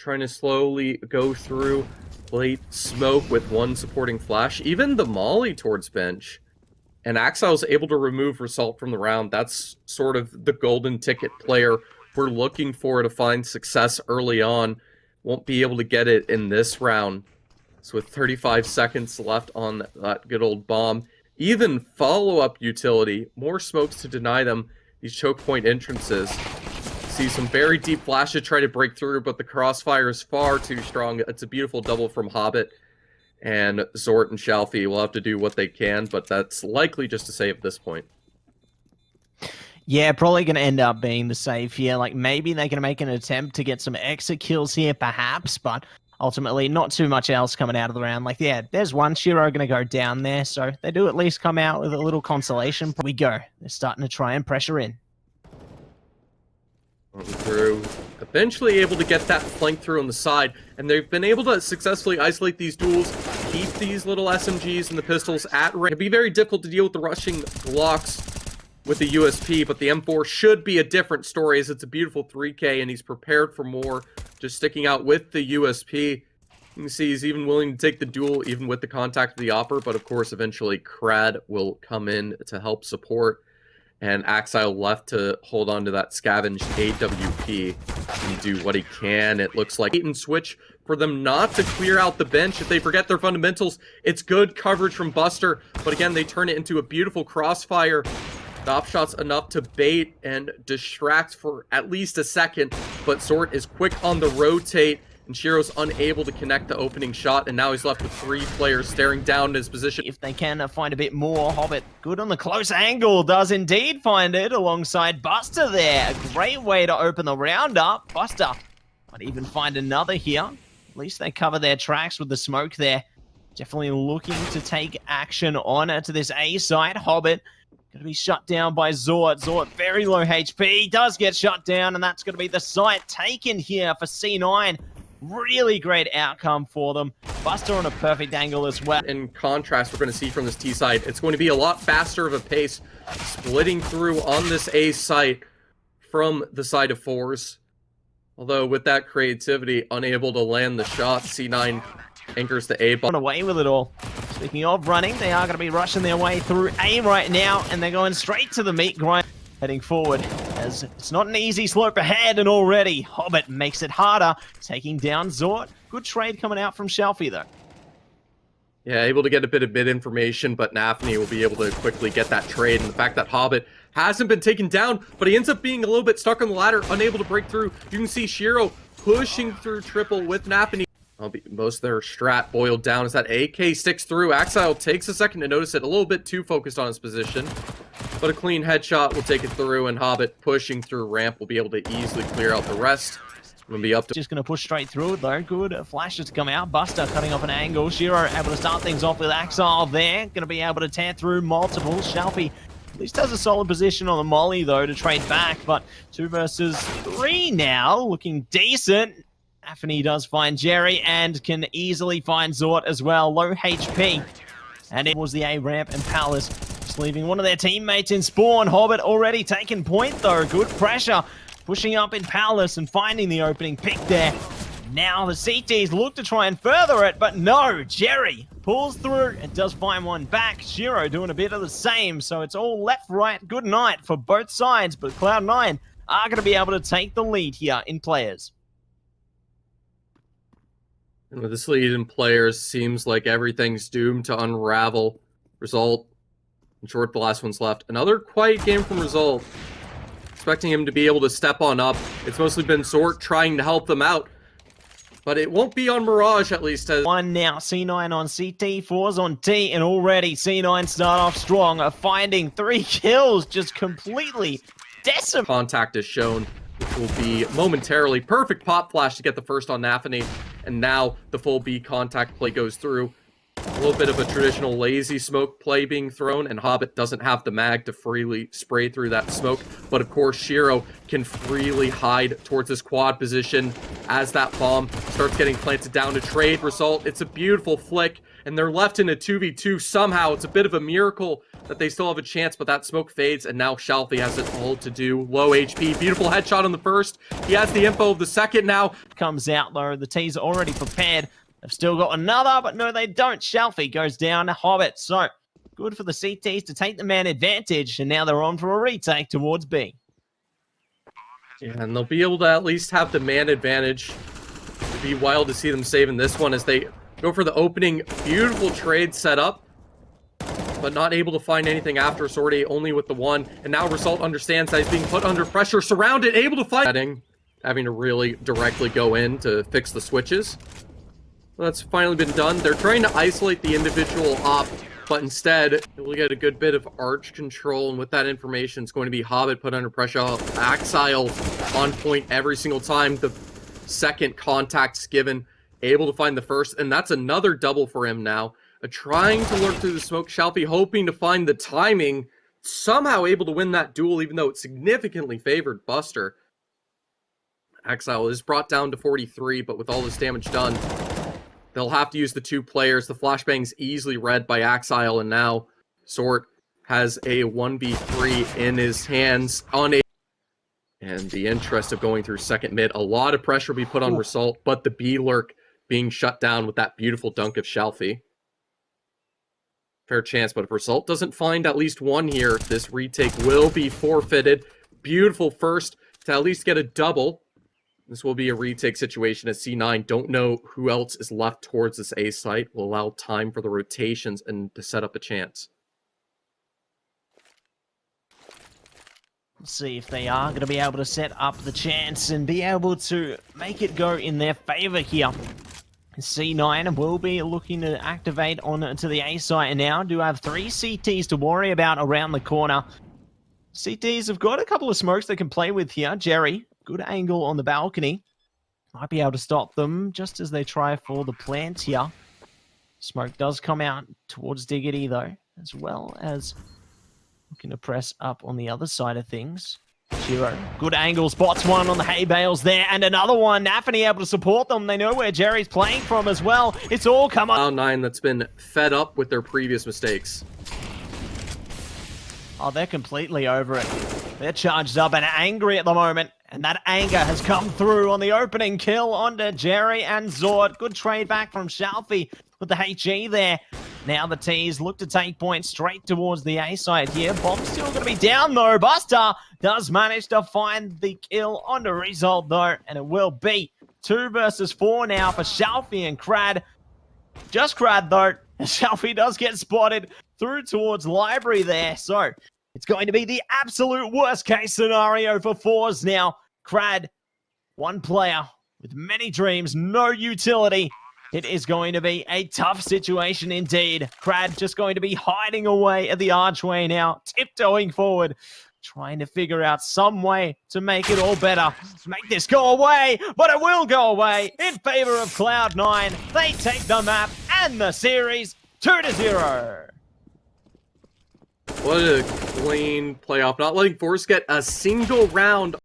trying to slowly go through late smoke with one supporting flash. Even the molly towards bench. And Axile's able to remove Result from the round. That's sort of the golden ticket player we're looking for to find success early on. Won't be able to get it in this round. So with 35 seconds left on that good old bomb, even follow-up utility, more smokes to deny them these choke point entrances. See some very deep flash to try to break through, but the crossfire is far too strong. It's a beautiful double from Hobbit, and Zort and Shalfie will have to do what they can, but that's likely just a save at this point. Yeah, probably going to end up being the save here. Like, maybe they're going to make an attempt to get some exit kills here, perhaps, but ultimately not too much else coming out of the round. Like, yeah, there's one Shiro going to go down there, so they do at least come out with a little consolation. We go. They're starting to try and pressure in. Through, eventually able to get that flank through on the side, and they've been able to successfully isolate these duels, keep these little SMGs and the pistols at range. It'd be very difficult to deal with the rushing blocks with the USP, but the M4 should be a different story, as it's a beautiful 3K, and he's prepared for more, just sticking out with the USP. You can see he's even willing to take the duel, even with the contact of the Opper, but of course, eventually, Crad will come in to help support, and Axile left to hold on to that scavenged AWP and do what he can. It looks like bait and switch for them not to clear out the bench. If they forget their fundamentals, it's good coverage from Buster, but again, they turn it into a beautiful crossfire. The op shot's enough to bait and distract for at least a second, but Zort is quick on the rotate, and Shiro's unable to connect the opening shot, and now he's left with 3 players staring down at his position. If they can find a bit more, Hobbit, good on the close angle, does indeed find it alongside Buster there. A great way to open the round up. Buster might even find another here. At least they cover their tracks with the smoke there. Definitely looking to take action on to this A side. Hobbit going to be shut down by Zort. Zort, very low HP, does get shut down, and that's going to be the site taken here for C9. Really great outcome for them. Buster on a perfect angle as well. In contrast, we're going to see from this T side, it's going to be a lot faster of a pace, splitting through on this A site from the side of Forze. Although with that creativity, unable to land the shot, C9 anchors the A bomb. Away with it all. Speaking of running, they are going to be rushing their way through A right now, and they're going straight to the meat grind. Heading forward, as it's not an easy slope ahead, and already Hobbit makes it harder, taking down Zort. Good trade coming out from Shalfie, though. Yeah, able to get a bit of information, but Nafni will be able to quickly get that trade, and the fact that Hobbit hasn't been taken down, but he ends up being a little bit stuck on the ladder, unable to break through. You can see Shiro pushing through triple with Nafni. Most of their strat boiled down as that AK sticks through. Axile takes a second to notice it, a little bit too focused on his position. But a clean headshot will take it through, and Hobbit pushing through ramp will be able to easily clear out the rest. Going to be up to... Just going to push straight through it, though. Good flashes to come out. Buster cutting off an angle. Shiro able to start things off with Axile there. Going to be able to tear through multiple. Shalfie at least has a solid position on the molly, though, to trade back. But 2 versus 3 now, looking decent. Affinity does find Jerry and can easily find Zort as well. Low HP. And it was the A ramp and Palace just leaving one of their teammates in spawn. Hobbit already taking point though. Good pressure. Pushing up in Palace and finding the opening pick there. Now the CTs look to try and further it, but no. Jerry pulls through and does find one back. Shiro doing a bit of the same. So it's all left, right, good night for both sides. But Cloud9 are going to be able to take the lead here in players. And with this lead in players, seems like everything's doomed to unravel. Result, in short, the last one's left. Another quiet game from Result. Expecting him to be able to step on up. It's mostly been Zort trying to help them out. But it won't be on Mirage, at least. One now, C9 on CT, Forze on T, and already C9 start off strong. Finding 3 kills, just completely decimated. Contact is shown, which will be momentarily perfect pop flash to get the first on Nafani. And now the full B contact play goes through. A little bit of a traditional lazy smoke play being thrown, and Hobbit doesn't have the mag to freely spray through that smoke. But of course, Shiro can freely hide towards his quad position as that bomb starts getting planted down to trade. Result, it's a beautiful flick, and they're left in a 2v2 somehow. It's a bit of a miracle that they still have a chance, but that smoke fades, and now Shalfie has it all to do. Low HP, beautiful headshot on the first. He has the info of the second now. Comes out though, the T's already prepared. They've still got another, but no, they don't. Shalfie goes down to Hobbit. So good for the CTs to take the man advantage, and now they're on for a retake towards B. Yeah, and they'll be able to at least have the man advantage. It'd be wild to see them saving this one as they go for the opening. Beautiful trade setup, but not able to find anything after. Sortie only with the one, and now Result understands that he's being put under pressure, surrounded, able to find, having to really directly go in to fix the switches. Well, that's finally been done. They're trying to isolate the individual op, but instead, we'll get a good bit of arch control, and with that information, it's going to be Hobbit put under pressure. Axile on point every single time the second contact's given, able to find the first, and that's another double for him now. Trying to lurk through the smoke, Shalfie hoping to find the timing, somehow able to win that duel, even though it significantly favored Buster. Axile is brought down to 43, but with all this damage done, they'll have to use the two players. The flashbang's easily read by Axile, and now Sort has a 1v3 in his hands on a... And the interest of going through second mid, a lot of pressure will be put on Result, but the B lurk being shut down with that beautiful dunk of Shalfie. Fair chance, but if Result doesn't find at least one here, this retake will be forfeited. Beautiful first to at least get a double. This will be a retake situation as C9 don't know who else is left towards this A site. Will allow time for the rotations and to set up a chance. Let's see if they are going to be able to set up the chance and be able to make it go in their favor here. C9 will be looking to activate on to the A site, and now do have 3 CTs to worry about around the corner. CTs have got a couple of smokes they can play with here. Jerry, good angle on the balcony. Might be able to stop them just as they try for the plant here. Smoke does come out towards Diggity though, as well as looking to press up on the other side of things. Shiro, good angle, spots one on the hay bales there, and another one. Nafany able to support them. They know where Jerry's playing from as well. It's all come on. Cloud9 that's been fed up with their previous mistakes. Oh, they're completely over it. They're charged up and angry at the moment, and that anger has come through on the opening kill onto Jerry and Zord. Good trade back from Shalfie with the HE there. Now the T's look to take points straight towards the A side here. Bomb's still going to be down though. Buster does manage to find the kill on the result though, and it will be 2 versus 4 now for Shalfie and Crad. Just Crad though. Shalfie does get spotted through towards Library there, so it's going to be the absolute worst case scenario for Forze now. Crad, one player with many dreams, no utility. It is going to be a tough situation indeed. Crad just going to be hiding away at the archway now, tiptoeing forward, trying to figure out some way to make it all better. Make this go away, but it will go away in favor of Cloud9. They take the map and the series 2-0. What a clean playoff. Not letting Force get a single round